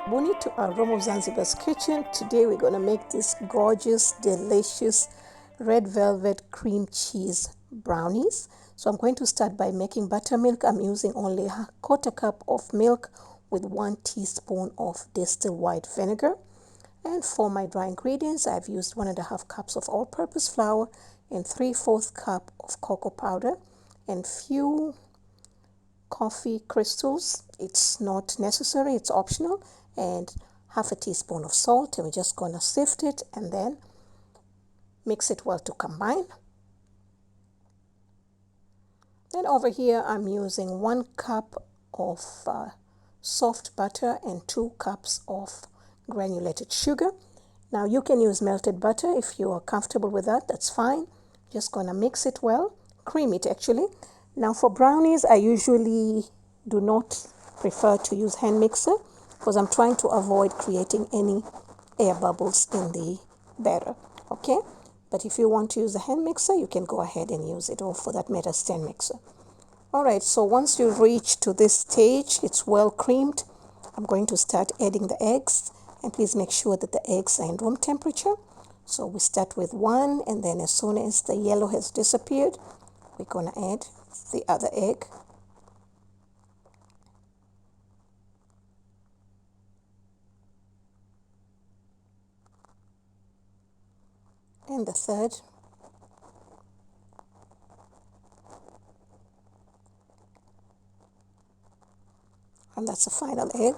Buni to Aroma of Zanzibar's kitchen. Today we're going to make this gorgeous, delicious red velvet cream cheese brownies. So I'm going to start by making buttermilk. I'm using only a quarter cup of milk with 1 teaspoon of distilled white vinegar. And for my dry ingredients, I've used 1.5 cups of all-purpose flour and 3/4 cup of cocoa powder and few coffee crystals. It's not necessary, it's optional, and half a teaspoon of salt. And we're just gonna sift it and then mix it well to combine. Then over here I'm using 1 cup of soft butter and 2 cups of granulated sugar. Now you can use melted butter if you are comfortable with that, that's fine. Just gonna mix it well, cream it actually. Now for brownies, I usually do not prefer to use hand mixer because I'm trying to avoid creating any air bubbles in the batter, okay? But if you want to use a hand mixer, you can go ahead and use it, or for that matter, stand mixer. All right, so once you reach to this stage, it's well creamed, I'm going to start adding the eggs. And please make sure that the eggs are in room temperature. So we start with 1, and then as soon as the yellow has disappeared, we're going to add the other egg. And the third. And that's the final egg.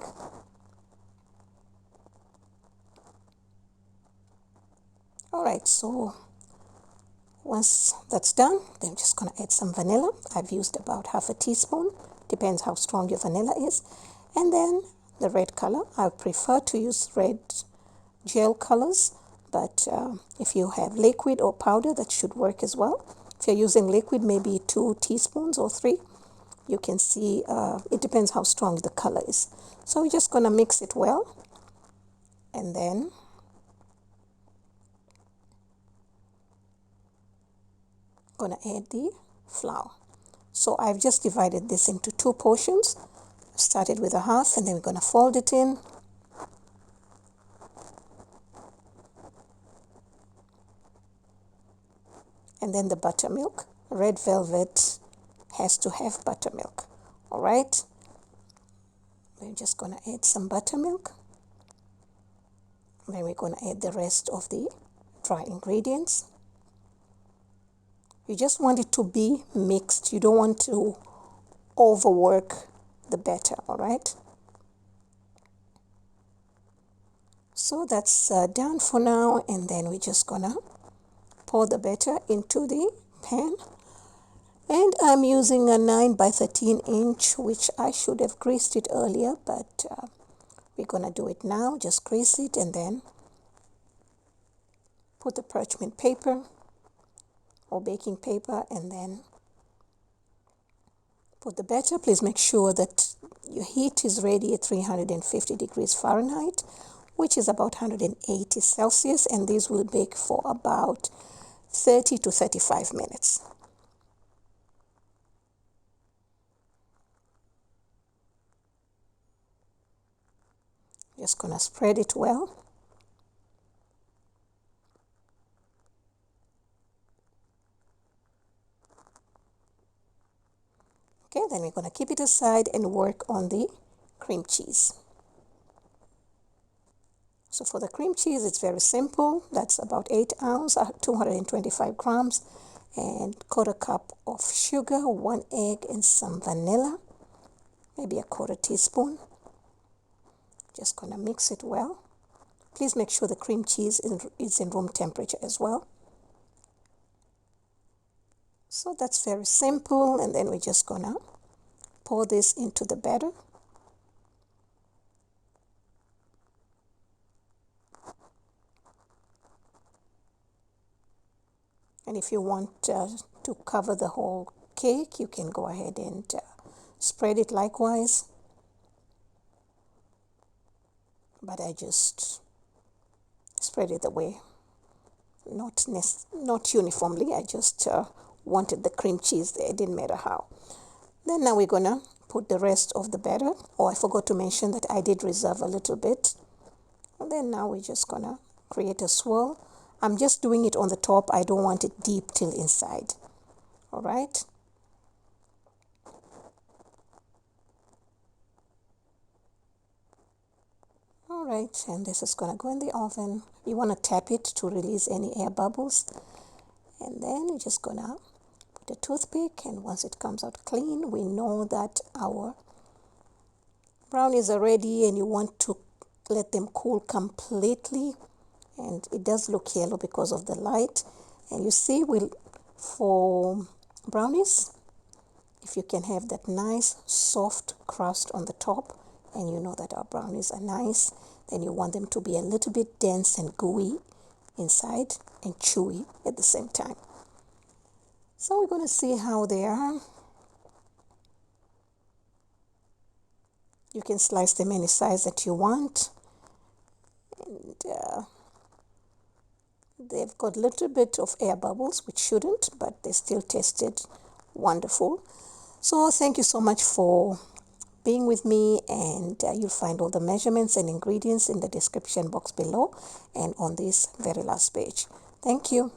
All right, so once that's done, then I'm just going to add some vanilla. I've used about half a teaspoon, depends how strong your vanilla is. And then the red color, I prefer to use red gel colors, but if you have liquid or powder, that should work as well. If you're using liquid, maybe 2 teaspoons or 3. You can see it depends how strong the color is. So we're just going to mix it well, and then going to add the flour. So I've just divided this into 2 portions. Started with a half, and then we're going to fold it in. And then the buttermilk. Red velvet has to have buttermilk. All right. We're just going to add some buttermilk. Then we're going to add the rest of the dry ingredients. You just want it to be mixed. You don't want to overwork the batter, all right? So that's done for now, and then we're just gonna pour the batter into the pan. And I'm using a 9 by 13 inch, which I should have greased it earlier, but we're gonna do it now. Just grease it and then put the parchment paper or baking paper, and then put the batter. Please make sure that your heat is ready at 350 degrees Fahrenheit, which is about 180 Celsius, and these will bake for about 30 to 35 minutes. Just gonna spread it well. Okay, then we're gonna keep it aside and work on the cream cheese. So for the cream cheese, it's very simple. That's about 8 ounces, 225 grams, and quarter cup of sugar, 1 egg, and some vanilla, maybe a quarter teaspoon. Just gonna mix it well. Please make sure the cream cheese is in room temperature as well. So that's very simple, and then we're just gonna pour this into the batter. And if you want to cover the whole cake, you can go ahead and spread it likewise. But I just spread it the way, not uniformly. I just wanted the cream cheese there. It didn't matter how. Then now we're gonna put the rest of the batter. Oh, I forgot to mention that I did reserve a little bit. And then now we're just gonna create a swirl. I'm just doing it on the top. I don't want it deep till inside. All right. All right, and this is gonna go in the oven. You wanna tap it to release any air bubbles. And then we're just gonna put a toothpick, and once it comes out clean, we know that our brownies are ready, and you want to let them cool completely. And it does look yellow because of the light. And you see, for brownies, if you can have that nice soft crust on the top, and you know that our brownies are nice, then you want them to be a little bit dense and gooey inside and chewy at the same time. So we're going to see how they are. You can slice them any size that you want. And they've got a little bit of air bubbles, which shouldn't, but they still tasted wonderful. So thank you so much for being with me, and you'll find all the measurements and ingredients in the description box below and on this very last page. Thank you.